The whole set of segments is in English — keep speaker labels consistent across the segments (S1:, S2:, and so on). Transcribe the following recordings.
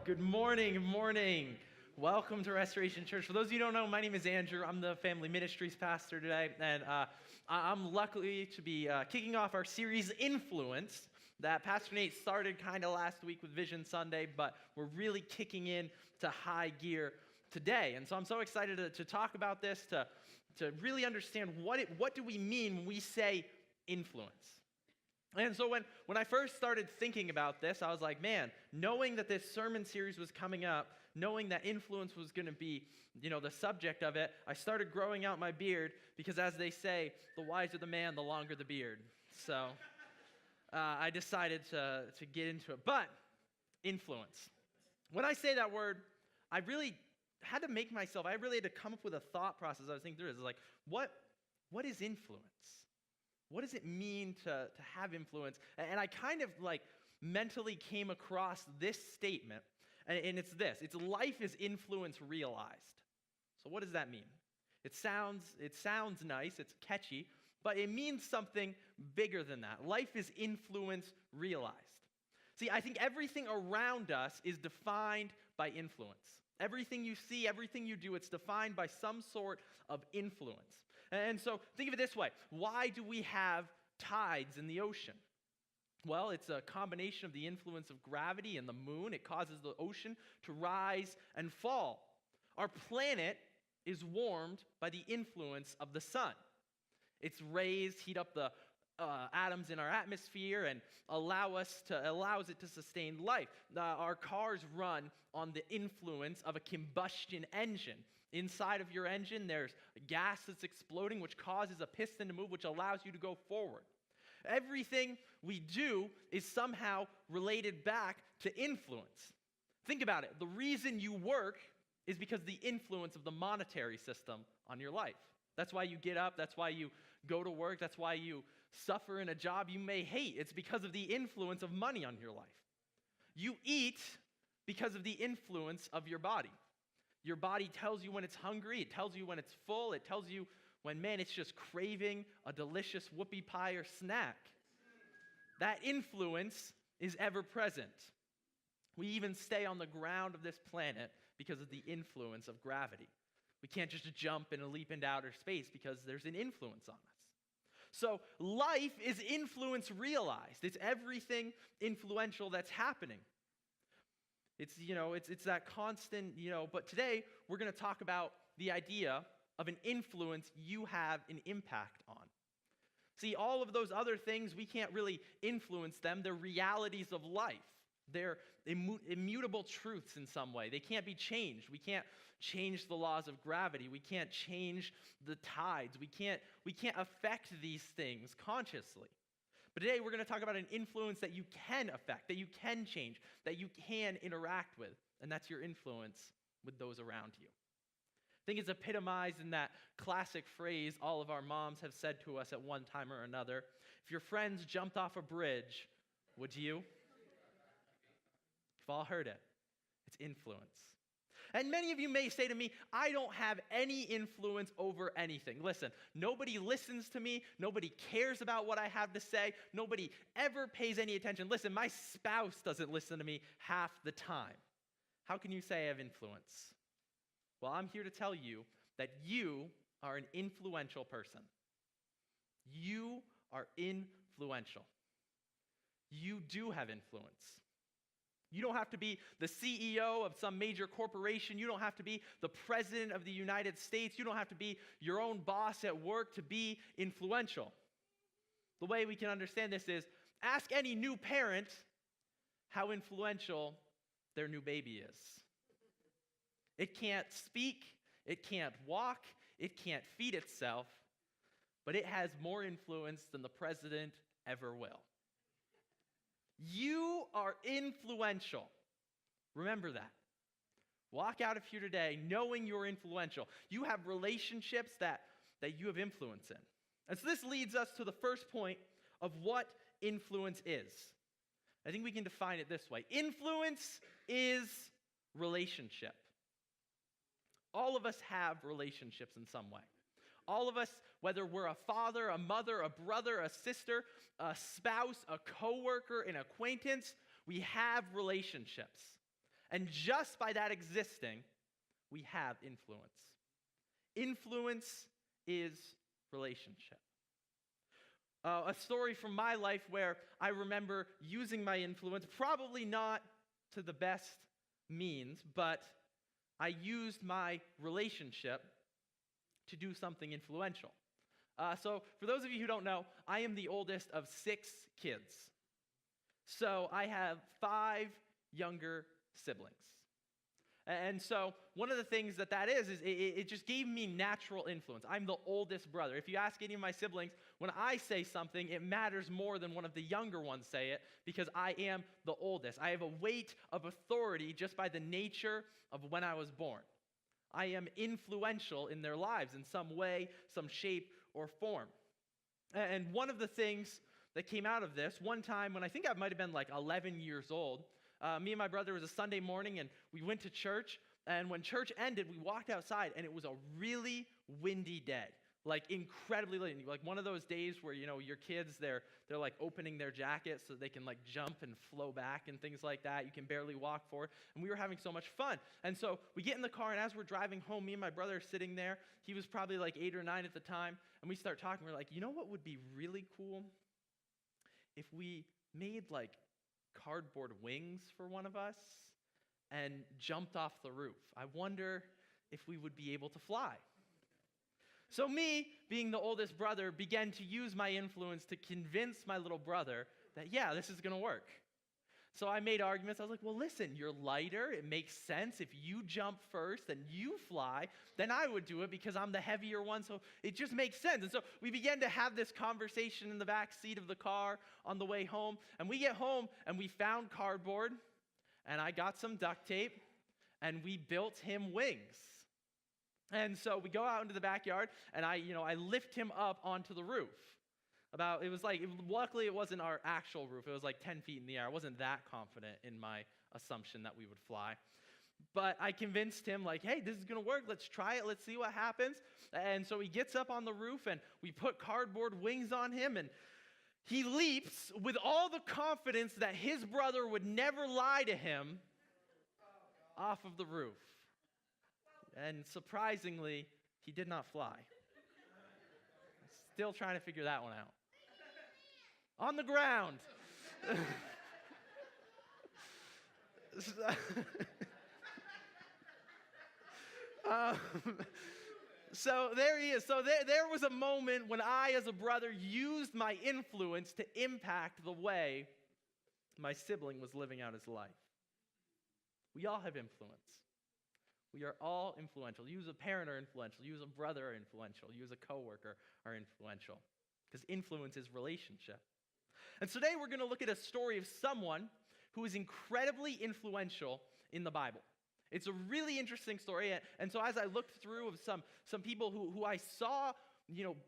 S1: Good morning, good morning. Welcome to Restoration Church. For those of you who don't know, my name is Andrew. I'm the family ministries pastor today, and I'm lucky to be kicking off our series, Influence, that Pastor Nate started kind of last week with Vision Sunday, but we're really kicking in to high gear today. And so I'm so excited to talk about this, to really understand what do we mean when we say influence. And so when I first started thinking about this, I was like, man, knowing that this sermon series was coming up, knowing that influence was going to be, the subject of it, I started growing out my beard because, as they say, the wiser the man, the longer the beard. So I decided to get into it. But influence. When I say that word, I really had to come up with a thought process I was thinking through. It's like, what is influence? What does it mean to have influence? And I kind of mentally came across this statement, and it's this. It's life is influence realized. So what does that mean? It sounds nice, it's catchy, but it means something bigger than that. Life is influence realized. See, I think everything around us is defined by influence. Everything you see, everything you do, it's defined by some sort of influence. And so think of it this way. Why do we have tides in the ocean? Well, it's a combination of the influence of gravity and the moon. It causes the ocean to rise and fall. Our planet is warmed by the influence of the sun. Its rays heat up the atoms in our atmosphere and allows it to sustain life. Our cars run on the influence of a combustion engine. Inside of your engine, there's gas that's exploding, which causes a piston to move, which allows you to go forward. Everything we do is somehow related back to influence. Think about it. The reason you work is because of the influence of the monetary system on your life. That's why you get up. That's why you go to work. That's why you suffer in a job you may hate. It's because of the influence of money on your life. You eat because of the influence of your body. Your body tells you when it's hungry. It tells you when it's full. It tells you when, man, it's just craving a delicious whoopie pie or snack. That influence is ever present. We even stay on the ground of this planet because of the influence of gravity. We can't just jump and leap into outer space because there's an influence on us. So life is influence realized. It's everything influential that's happening. It's that constant, but today we're going to talk about the idea of an influence you have an impact on. See, all of those other things, we can't really influence them. They're realities of life. They're immutable truths in some way. They can't be changed. We can't change the laws of gravity. We can't change the tides. We can't affect these things consciously. But today we're going to talk about an influence that you can affect, that you can change, that you can interact with, and that's your influence with those around you. I think it's epitomized in that classic phrase all of our moms have said to us at one time or another. If your friends jumped off a bridge, would you? You've all heard it. It's influence. And many of you may say to me, I don't have any influence over anything. Listen, nobody listens to me. Nobody cares about what I have to say. Nobody ever pays any attention. Listen, my spouse doesn't listen to me half the time. How can you say I have influence? Well, I'm here to tell you that you are an influential person. You are influential. You do have influence. You don't have to be the CEO of some major corporation. You don't have to be the president of the United States. You don't have to be your own boss at work to be influential. The way we can understand this is ask any new parent how influential their new baby is. It can't speak, it can't walk, it can't feed itself, but it has more influence than the president ever will. You are influential. Remember that. Walk out of here today knowing you're influential. You have relationships that you have influence in. And so this leads us to the first point of what influence is. I think we can define it this way. Influence is relationship. All of us have relationships in some way. All of us, whether we're a father, a mother, a brother, a sister, a spouse, a coworker, an acquaintance, we have relationships. And just by that existing, we have influence. Influence is relationship. A story from my life where I remember using my influence, probably not to the best means, but I used my relationship to do something influential. So for those of you who don't know, I am the oldest of 6 kids. So I have 5 younger siblings. And so one of the things that is it just gave me natural influence. I'm the oldest brother. If you ask any of my siblings, when I say something, it matters more than one of the younger ones say it because I am the oldest. I have a weight of authority just by the nature of when I was born. I am influential in their lives in some way, some shape, or form. And one of the things that came out of this, one time when I think I might have been like 11 years old, me and my brother, it was a Sunday morning, and we went to church, and when church ended, we walked outside, and it was a really windy day, like incredibly windy, like one of those days where, you know, your kids, they're like opening their jackets so they can like jump and flow back and things like that. You can barely walk forward, and we were having so much fun. And so we get in the car, and as we're driving home, me and my brother are sitting there. He was probably like 8 or 9 at the time, and we start talking. We're like, you know what would be really cool? If we made like cardboard wings for one of us and jumped off the roof. I wonder if we would be able to fly. So me, being the oldest brother, began to use my influence to convince my little brother that, yeah, this is going to work. So I made arguments. I was like, well, listen, you're lighter. It makes sense. If you jump first and you fly, then I would do it because I'm the heavier one. So it just makes sense. And so we began to have this conversation in the back seat of the car on the way home. And we get home and we found cardboard, and I got some duct tape, and we built him wings. And so we go out into the backyard, and I lift him up onto the roof. Luckily it wasn't our actual roof. It was like 10 feet in the air. I wasn't that confident in my assumption that we would fly. But I convinced him, like, hey, this is going to work. Let's try it. Let's see what happens. And so he gets up on the roof, and we put cardboard wings on him, and he leaps with all the confidence that his brother would never lie to him off of the roof. And surprisingly, he did not fly. Still trying to figure that one out. On the ground. So there he is. So there was a moment when I, as a brother, used my influence to impact the way my sibling was living out his life. We all have influence. We are all influential. You as a parent are influential. You as a brother are influential. You as a coworker are influential. Because influence is relationship. And today we're going to look at a story of someone who is incredibly influential in the Bible. It's a really interesting story. And so as I looked through of some people who I saw,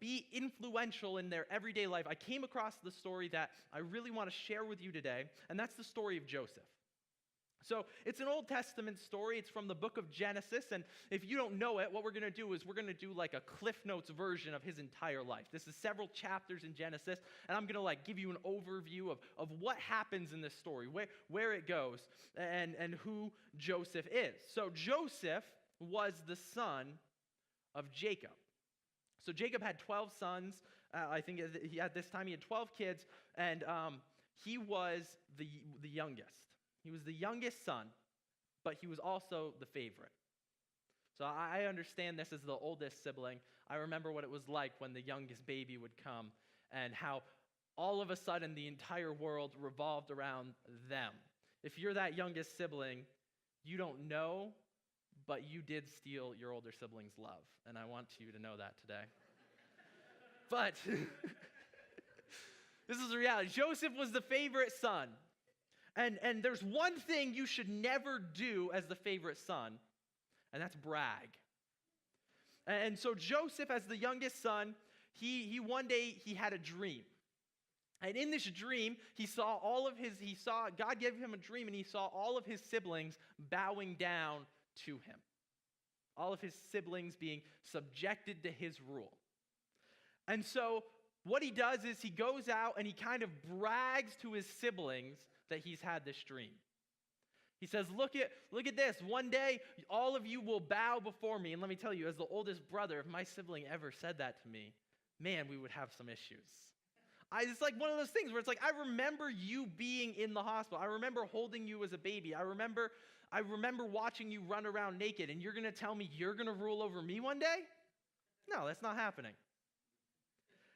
S1: be influential in their everyday life, I came across the story that I really want to share with you today, and that's the story of Joseph. So it's an Old Testament story. It's from the book of Genesis. And if you don't know it, what we're going to do is we're going to do like a Cliff Notes version of his entire life. This is several chapters in Genesis. And I'm going to like give you an overview of what happens in this story, where it goes, and who Joseph is. So Joseph was the son of Jacob. So Jacob had 12 sons. I think at this time he had 12 kids. And he was the youngest. He was the youngest son, but he was also the favorite. So I understand this as the oldest sibling. I remember what it was like when the youngest baby would come and how all of a sudden the entire world revolved around them. If you're that youngest sibling, you don't know, but you did steal your older sibling's love. And I want you to know that today. But this is the reality. Joseph was the favorite son. And there's one thing you should never do as the favorite son, and that's brag. And so Joseph, as the youngest son, he one day he had a dream. And in this dream, God gave him a dream, and he saw all of his siblings bowing down to him. All of his siblings being subjected to his rule. And so what he does is he goes out and he kind of brags to his siblings that he's had this dream. He says, look at this. One day, all of you will bow before me. And let me tell you, as the oldest brother, if my sibling ever said that to me, man, we would have some issues. It's like one of those things where it's like, I remember you being in the hospital. I remember holding you as a baby. I remember watching you run around naked, and you're going to tell me you're going to rule over me one day? No, that's not happening.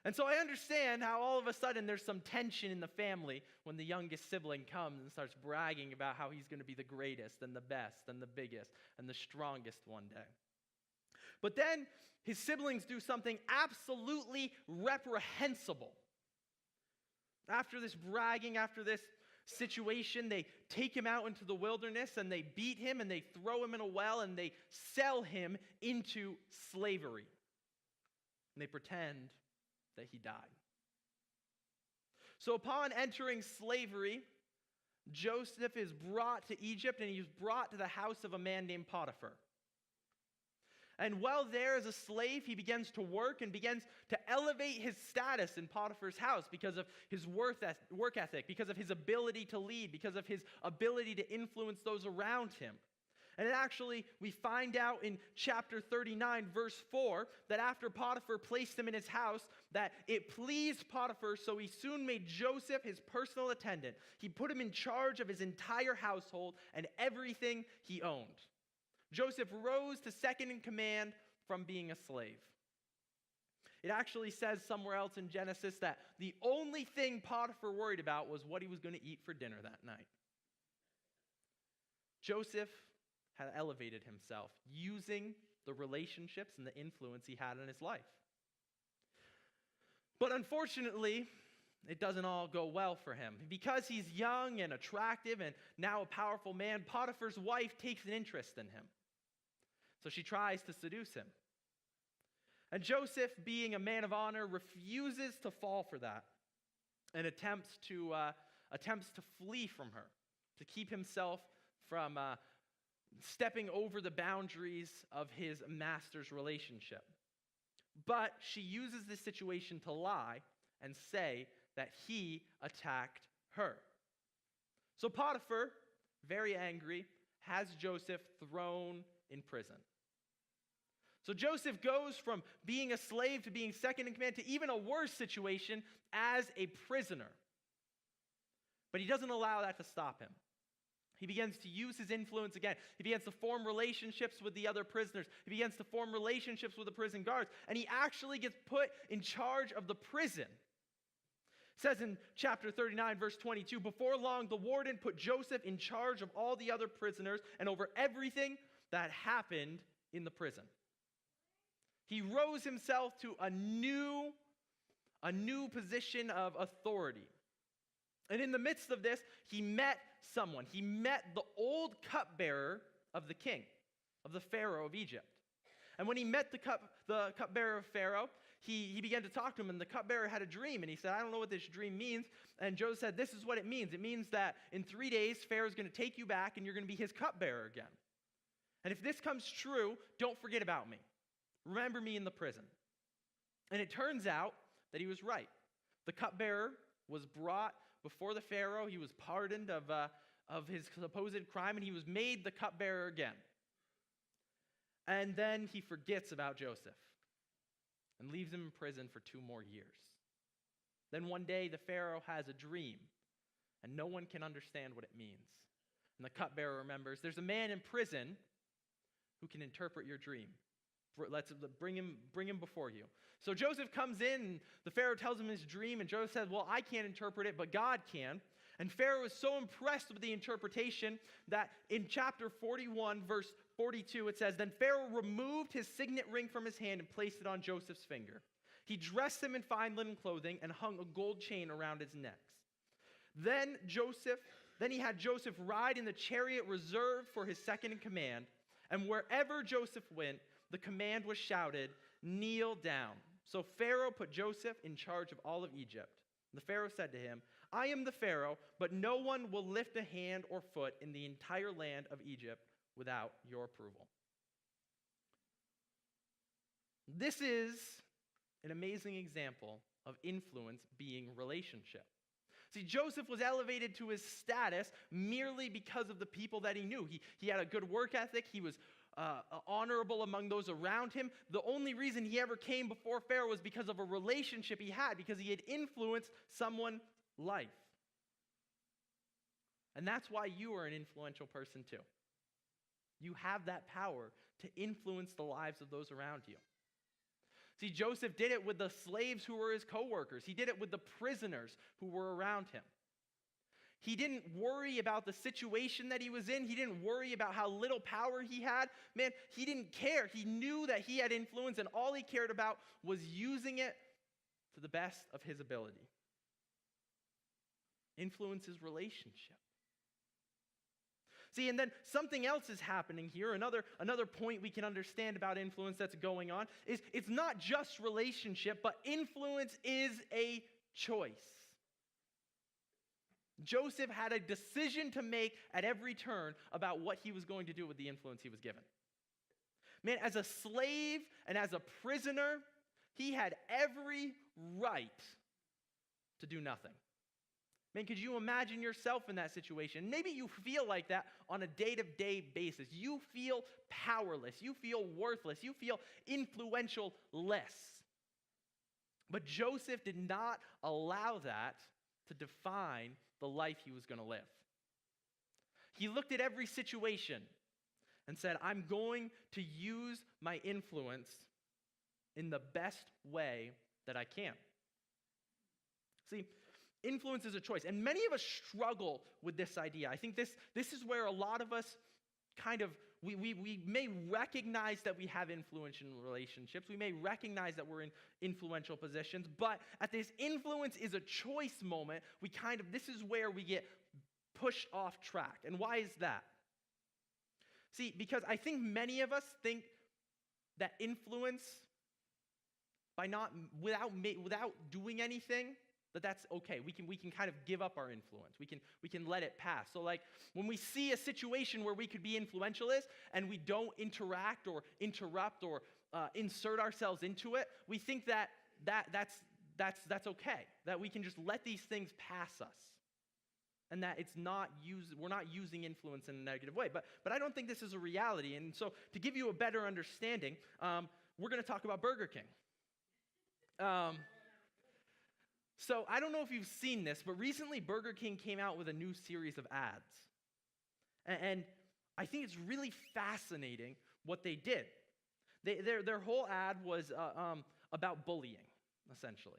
S1: And so I understand how all of a sudden there's some tension in the family when the youngest sibling comes and starts bragging about how he's going to be the greatest and the best and the biggest and the strongest one day. But then his siblings do something absolutely reprehensible. After this bragging, after this situation, they take him out into the wilderness and they beat him and they throw him in a well and they sell him into slavery. And they pretend that he died. So upon entering slavery, Joseph is brought to Egypt and he's brought to the house of a man named Potiphar. And while there as a slave, he begins to work and begins to elevate his status in Potiphar's house because of his work ethic, because of his ability to lead, because of his ability to influence those around him. And actually, we find out in chapter 39, verse 4, that after Potiphar placed him in his house, that it pleased Potiphar, so he soon made Joseph his personal attendant. He put him in charge of his entire household and everything he owned. Joseph rose to second in command from being a slave. It actually says somewhere else in Genesis that the only thing Potiphar worried about was what he was going to eat for dinner that night. Joseph had elevated himself using the relationships and the influence he had in his life. But unfortunately, it doesn't all go well for him. Because he's young and attractive and now a powerful man, Potiphar's wife takes an interest in him. So she tries to seduce him. And Joseph, being a man of honor, refuses to fall for that and attempts to flee from her, to keep himself from stepping over the boundaries of his master's relationship. But she uses this situation to lie and say that he attacked her. So Potiphar, very angry, has Joseph thrown in prison. So Joseph goes from being a slave to being second in command to even a worse situation as a prisoner. But he doesn't allow that to stop him. He begins to use his influence again. He begins to form relationships with the other prisoners. He begins to form relationships with the prison guards. And he actually gets put in charge of the prison. It says in chapter 39, verse 22, before long, the warden put Joseph in charge of all the other prisoners and over everything that happened in the prison. He rose himself to a new position of authority. And in the midst of this, he met someone. He met the old cupbearer of the king, of the Pharaoh of Egypt. And when he met the cupbearer of Pharaoh, he began to talk to him, and the cupbearer had a dream, and he said, I don't know what this dream means. And Joseph said, this is what it means. It means that in 3 days, Pharaoh's going to take you back, and you're going to be his cupbearer again. And if this comes true, don't forget about me. Remember me in the prison. And it turns out that he was right. The cupbearer was brought before the Pharaoh. He was pardoned of his supposed crime, and he was made the cupbearer again. And then he forgets about Joseph and leaves him in prison for 2 more years. Then one day the Pharaoh has a dream, and no one can understand what it means. And the cupbearer remembers, there's a man in prison who can interpret your dream. Let's bring him before you. So Joseph comes in, and the Pharaoh tells him his dream, and Joseph says, well, I can't interpret it, but God can. And Pharaoh is so impressed with the interpretation that in chapter 41, verse 42, it says, then Pharaoh removed his signet ring from his hand and placed it on Joseph's finger. He dressed him in fine linen clothing and hung a gold chain around his neck. Then he had Joseph ride in the chariot reserved for his second in command, and wherever Joseph went, the command was shouted, kneel down. So Pharaoh put Joseph in charge of all of Egypt. The Pharaoh said to him, I am the Pharaoh, but no one will lift a hand or foot in the entire land of Egypt without your approval. This is an amazing example of influence being relationship. See, Joseph was elevated to his status merely because of the people that he knew. He had a good work ethic. He was honorable among those around him. The only reason he ever came before Pharaoh was because of a relationship he had, because he had influenced someone's life. And that's why you are an influential person too. You have that power to influence the lives of those around you. See, Joseph did it with the slaves who were his co-workers. He did it with the prisoners who were around him. He didn't worry about the situation that he was in. He didn't worry about how little power he had. Man, he didn't care. He knew that he had influence, and all he cared about was using it to the best of his ability. Influence is relationship. See, and then something else is happening here. Another point we can understand about influence that's going on is it's not just relationship, but influence is a choice. Joseph had a decision to make at every turn about what he was going to do with the influence he was given. Man, as a slave and as a prisoner, he had every right to do nothing. Man, could you imagine yourself in that situation? Maybe you feel like that on a day-to-day basis. You feel powerless. You feel worthless. You feel influential less. But Joseph did not allow that to define the life he was going to live. He looked at every situation and said, I'm going to use my influence in the best way that I can. See, influence is a choice, and many of us struggle with this idea. I think this is where a lot of us we may recognize that we have influence in relationships. We may recognize that we're in influential positions, but at this influence is a choice moment, this is where we get pushed off track. And why is that? See, because I think many of us think that influence, without doing anything, that's okay. We can kind of give up our influence. We can let it pass. So like when we see a situation where we could be influential and we don't interact or interrupt or insert ourselves into it, we think that's okay. That we can just let these things pass us. And that we're not using influence in a negative way. But I don't think this is a reality. And so to give you a better understanding, we're going to talk about Burger King. So I don't know if you've seen this, but recently Burger King came out with a new series of ads. And I think it's really fascinating what they did. Their whole ad was about bullying, essentially.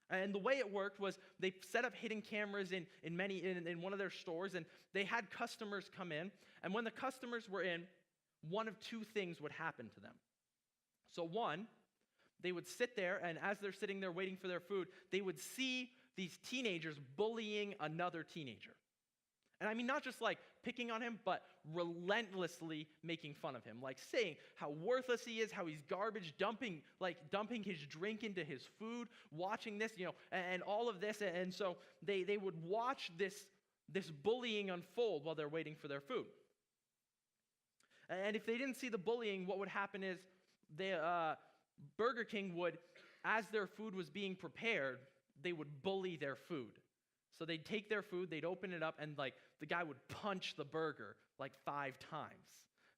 S1: And the way it worked was they set up hidden cameras in one of their stores, and they had customers come in. And when the customers were in, one of two things would happen to them. So one, they would sit there, and as they're sitting there waiting for their food, they would see these teenagers bullying another teenager. And I mean, not just like picking on him, but relentlessly making fun of him, like saying how worthless he is, how he's garbage, dumping his drink into his food, watching this, and all of this. And so they would watch this bullying unfold while they're waiting for their food. And if they didn't see the bullying, what would happen is Burger King would, as their food was being prepared, they would bully their food. So they'd take their food, they'd open it up, and the guy would punch the burger 5 times.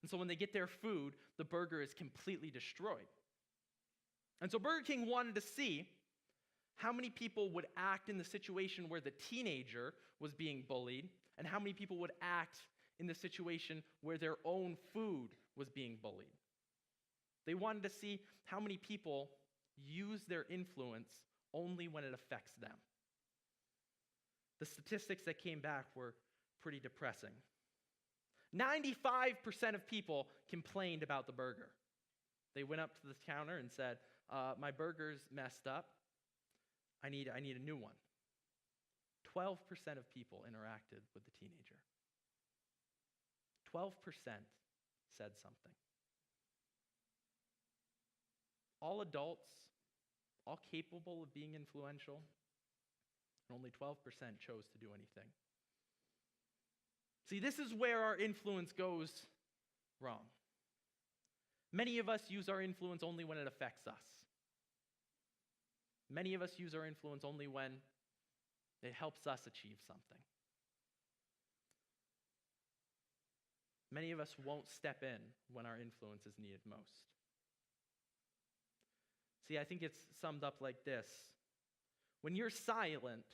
S1: And so when they get their food, the burger is completely destroyed. And so Burger King wanted to see how many people would act in the situation where the teenager was being bullied, and how many people would act in the situation where their own food was being bullied. They wanted to see how many people use their influence only when it affects them. The statistics that came back were pretty depressing. 95% of people complained about the burger. They went up to the counter and said, my burger's messed up. I need a new one. 12% of people interacted with the teenager. 12% said something. All adults, all capable of being influential, and only 12% chose to do anything. See, this is where our influence goes wrong. Many of us use our influence only when it affects us. Many of us use our influence only when It helps us achieve something. Many of us won't step in when our influence is needed most. See, I think it's summed up like this. When you're silent,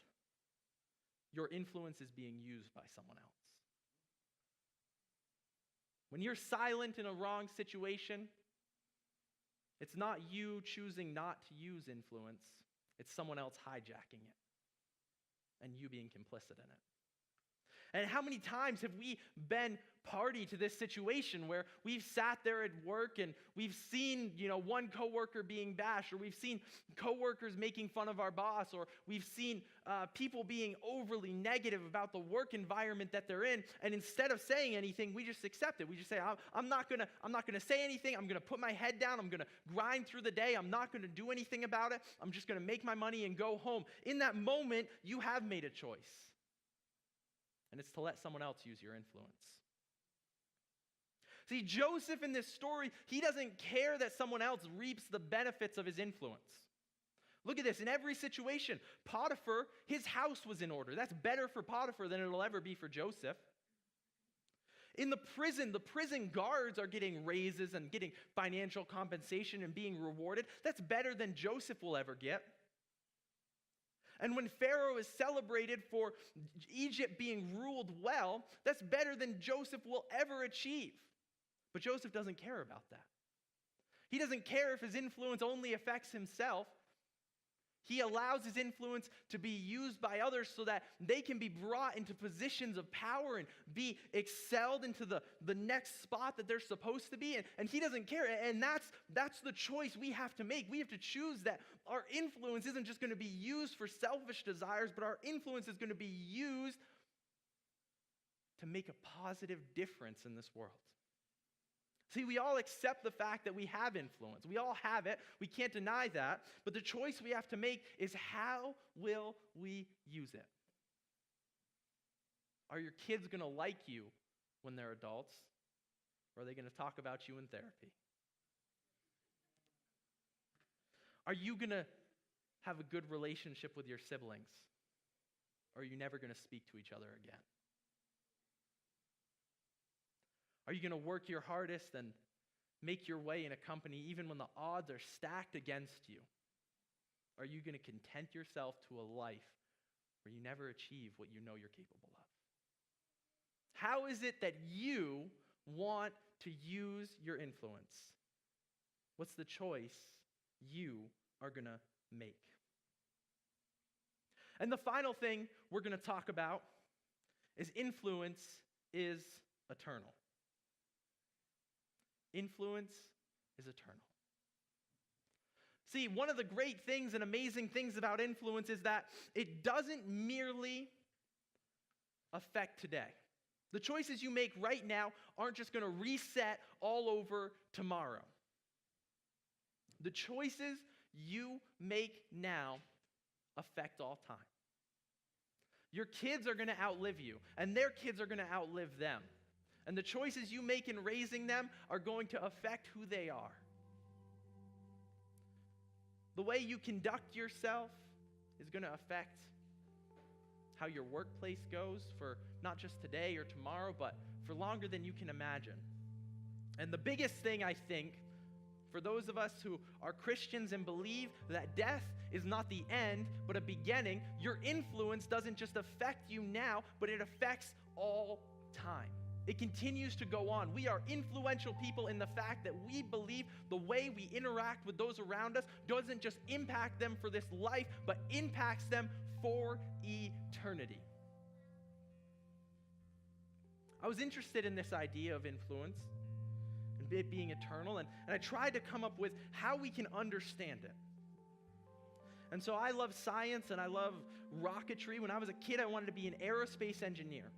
S1: your influence is being used by someone else. When you're silent in a wrong situation, it's not you choosing not to use influence, it's someone else hijacking it and you being complicit in it. And how many times have we been party to this situation where we've sat there at work and we've seen, one coworker being bashed, or we've seen coworkers making fun of our boss, or we've seen people being overly negative about the work environment that they're in, and instead of saying anything, we just accept it. We just say, I'm not gonna say anything. I'm gonna put my head down. I'm gonna grind through the day. I'm not gonna do anything about it. I'm just gonna make my money and go home. In that moment, you have made a choice. And it's to let someone else use your influence. See, Joseph in this story, he doesn't care that someone else reaps the benefits of his influence. Look at this. In every situation, Potiphar, his house was in order. That's better for Potiphar than it'll ever be for Joseph. In the prison guards are getting raises and getting financial compensation and being rewarded. That's better than Joseph will ever get. And when Pharaoh is celebrated for Egypt being ruled well, that's better than Joseph will ever achieve. But Joseph doesn't care about that. He doesn't care if his influence only affects himself. He allows his influence to be used by others so that they can be brought into positions of power and be excelled into the next spot that they're supposed to be. And he doesn't care. And that's the choice we have to make. We have to choose that our influence isn't just going to be used for selfish desires, but our influence is going to be used to make a positive difference in this world. See, we all accept the fact that we have influence. We all have it. We can't deny that. But the choice we have to make is, how will we use it? Are your kids going to like you when they're adults? Or are they going to talk about you in therapy? Are you going to have a good relationship with your siblings? Or are you never going to speak to each other again? Are you going to work your hardest and make your way in a company even when the odds are stacked against you? Are you going to content yourself to a life where you never achieve what you know you're capable of? How is it that you want to use your influence? What's the choice you are going to make? And the final thing we're going to talk about is influence is eternal. Influence is eternal. See, one of the great things and amazing things about influence is that it doesn't merely affect today. The choices you make right now aren't just going to reset all over tomorrow. The choices you make now affect all time. Your kids are going to outlive you, and their kids are going to outlive them. And the choices you make in raising them are going to affect who they are. The way you conduct yourself is going to affect how your workplace goes for not just today or tomorrow, but for longer than you can imagine. And the biggest thing, I think, for those of us who are Christians and believe that death is not the end, but a beginning, your influence doesn't just affect you now, but it affects all time. It continues to go on. We are influential people in the fact that we believe the way we interact with those around us doesn't just impact them for this life, but impacts them for eternity. I was interested in this idea of influence and it being eternal, and I tried to come up with how we can understand it. And so I love science and I love rocketry. When I was a kid, I wanted to be an aerospace engineer.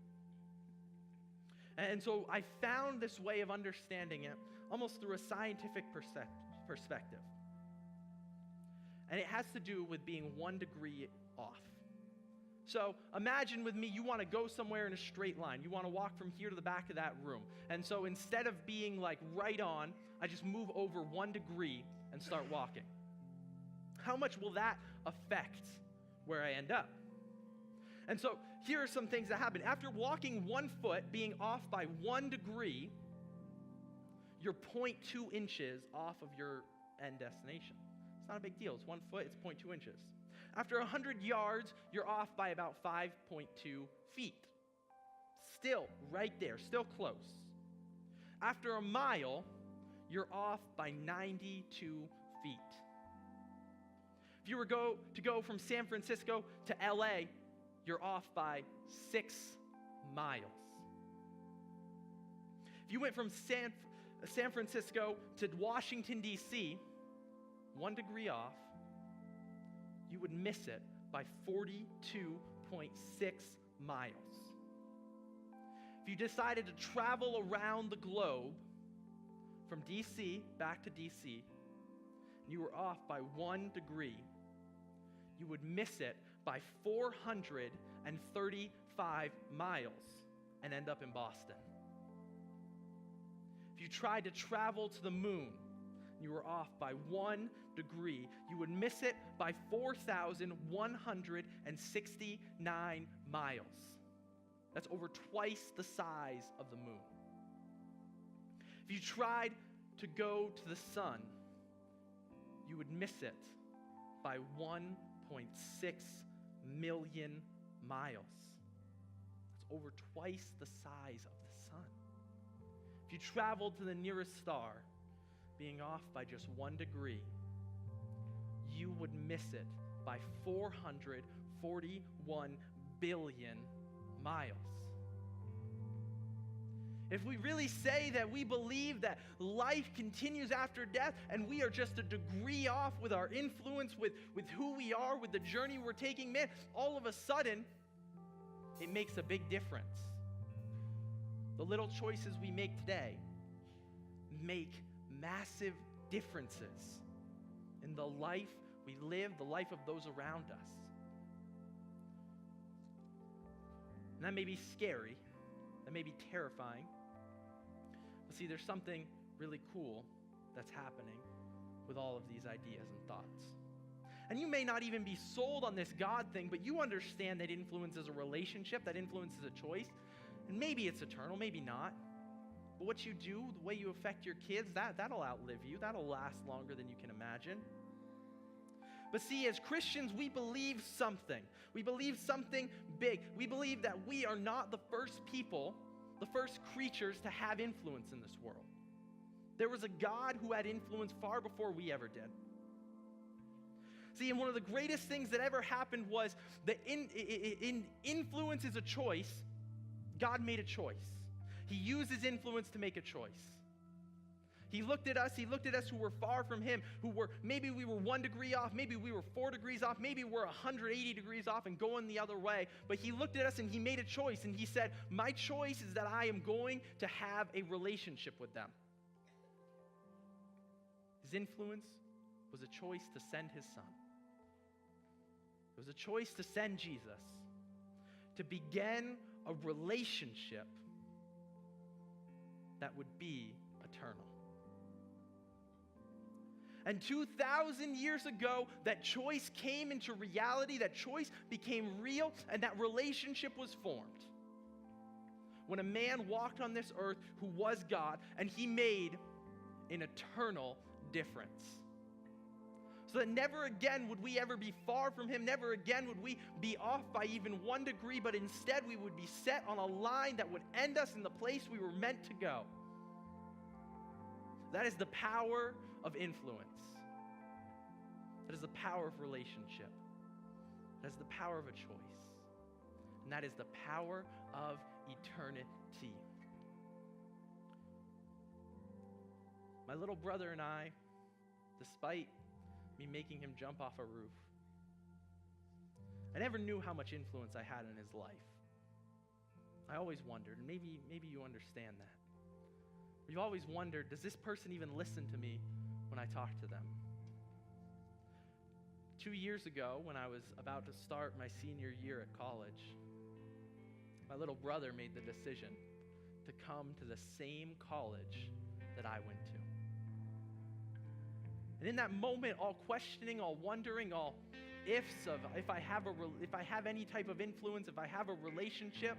S1: And so I found this way of understanding it almost through a scientific perspective. And it has to do with being 1 degree off. So imagine with me, you want to go somewhere in a straight line. You want to walk from here to the back of that room. And so instead of being like right on, I just move over 1 degree and start walking. How much will that affect where I end up? And so here are some things that happen. After walking 1 foot, being off by 1 degree, you're 0.2 inches off of your end destination. It's not a big deal. It's 1 foot, it's 0.2 inches. After 100 yards, you're off by about 5.2 feet. Still right there, still close. After a mile, you're off by 92 feet. If you were to go from San Francisco to LA, you're off by 6 miles. If you went from San Francisco to Washington, D.C., 1 degree off, you would miss it by 42.6 miles. If you decided to travel around the globe from D.C. back to D.C., and you were off by 1 degree, you would miss it by 435 miles and end up in Boston. If you tried to travel to the moon and you were off by 1 degree, you would miss it by 4,169 miles. That's over twice the size of the moon. If you tried to go to the sun, you would miss it by 1.6 million miles. That's over twice the size of the sun. If you traveled to the nearest star, being off by just 1 degree, you would miss it by 441 billion miles. If we really say that we believe that life continues after death and we are just a degree off with our influence, with who we are, with the journey we're taking, man, all of a sudden, it makes a big difference. The little choices we make today make massive differences in the life we live, the life of those around us. And that may be scary, that may be terrifying. But see, there's something really cool that's happening with all of these ideas and thoughts. And you may not even be sold on this God thing, but you understand that influence is a relationship, that influence is a choice. And maybe it's eternal, maybe not. But what you do, the way you affect your kids, that'll outlive you. That'll last longer than you can imagine. But see, as Christians, we believe something. We believe something big. We believe that we are not the first people, the first creatures to have influence in this world. There was a God who had influence far before we ever did. See, and one of the greatest things that ever happened was that in influence is a choice. God made a choice. He used his influence to make a choice. He looked at us who were far from him, maybe we were 1 degree off, maybe we were 4 degrees off, maybe we're 180 degrees off and going the other way. But he looked at us and he made a choice, and he said, my choice is that I am going to have a relationship with them. His influence was a choice to send his son. It was a choice to send Jesus, to begin a relationship that would be eternal. And 2,000 years ago, that choice came into reality, that choice became real, and that relationship was formed. When a man walked on this earth who was God, and he made an eternal difference. So that never again would we ever be far from him, never again would we be off by even 1 degree, but instead we would be set on a line that would end us in the place we were meant to go. That is the power of influence. That is the power of relationship. That is the power of a choice. And that is the power of eternity. My little brother and I, despite me making him jump off a roof, I never knew how much influence I had in his life. I always wondered, and maybe you understand that. You've always wondered, does this person even listen to me when I talk to them? 2 years ago, when I was about to start my senior year at college, my little brother made the decision to come to the same college that I went to. And in that moment, all questioning, all wondering, all ifs of if I have any type of influence, if I have a relationship,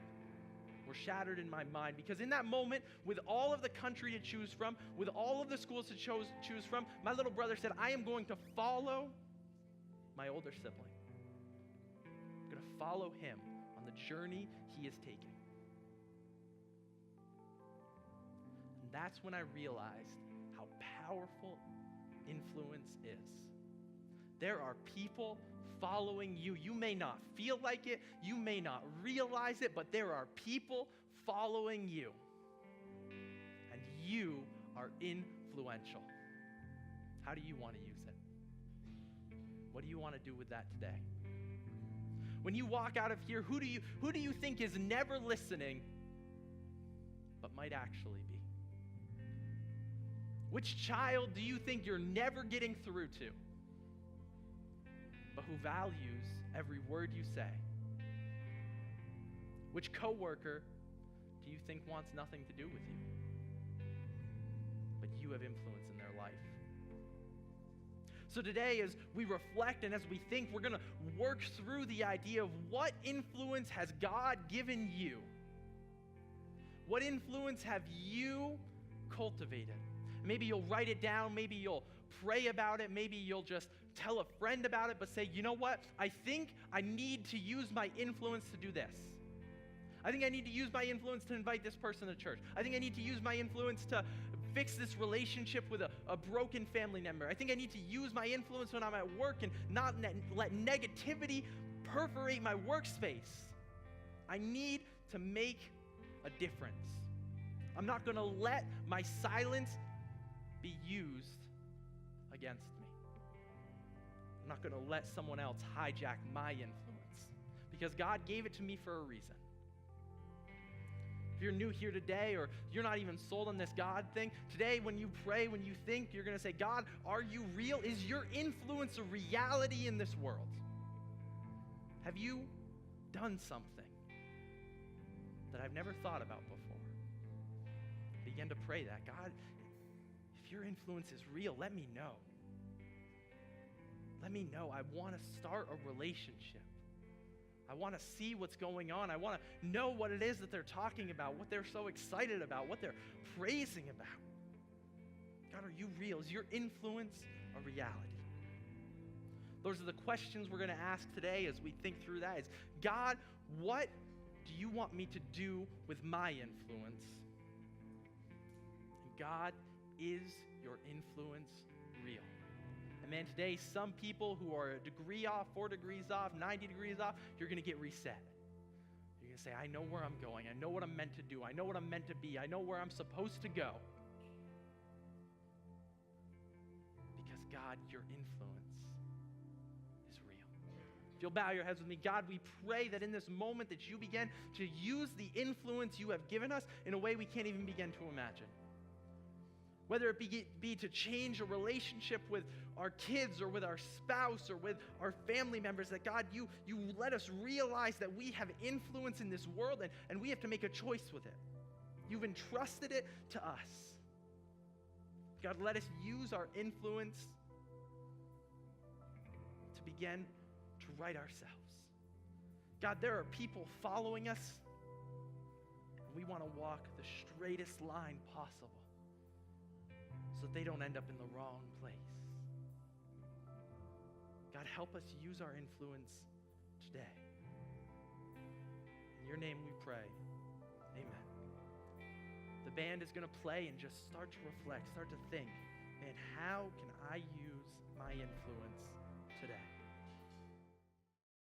S1: were shattered in my mind. Because in that moment, with all of the country to choose from, with all of the schools to choose from, my little brother said, I am going to follow my older sibling. I'm going to follow him on the journey he is taking. And that's when I realized how powerful influence is. There are people following you. You may not feel like it, you may not realize it, but there are people following you. And you are influential. How do you want to use it? What do you want to do with that today? When you walk out of here, who do you think is never listening, but might actually be? Which child do you think you're never getting through to, but who values every word you say? Which coworker do you think wants nothing to do with you, but you have influence in their life? So today, as we reflect and as we think, we're going to work through the idea of what influence has God given you? What influence have you cultivated? Maybe you'll write it down, maybe you'll pray about it, maybe you'll just tell a friend about it, but say, you know what? I think I need to use my influence to do this. I think I need to use my influence to invite this person to church. I think I need to use my influence to fix this relationship with a broken family member. I think I need to use my influence when I'm at work and not let negativity perforate my workspace. I need to make a difference. I'm not going to let my silence be used against me. I'm not going to let someone else hijack my influence, because God gave it to me for a reason. If you're new here today, or you're not even sold on this God thing, today when you pray, when you think, you're going to say, God, are you real? Is your influence a reality in this world? Have you done something that I've never thought about before? Begin to pray that. God, if your influence is real, let me know. Let me know. I want to start a relationship. I want to see what's going on. I want to know what it is that they're talking about, what they're so excited about, what they're praising about. God, are you real? Is your influence a reality? Those are the questions we're going to ask today as we think through that. Is God, what do you want me to do with my influence? And God, is your influence real? And man, today, some people who are a degree off, 4 degrees off, 90 degrees off, you're going to get reset. You're going to say, I know where I'm going. I know what I'm meant to do. I know what I'm meant to be. I know where I'm supposed to go. Because God, your influence is real. If you'll bow your heads with me, God, we pray that in this moment that you begin to use the influence you have given us in a way we can't even begin to imagine. Whether it be to change a relationship with our kids or with our spouse or with our family members, that God, you let us realize that we have influence in this world and we have to make a choice with it. You've entrusted it to us. God, let us use our influence to begin to right ourselves. God, there are people following us, and we want to walk the straightest line possible, so they don't end up in the wrong place. God, help us use our influence today. In your name we pray. Amen. The band is going to play and just start to reflect, start to think, man, how can I use my influence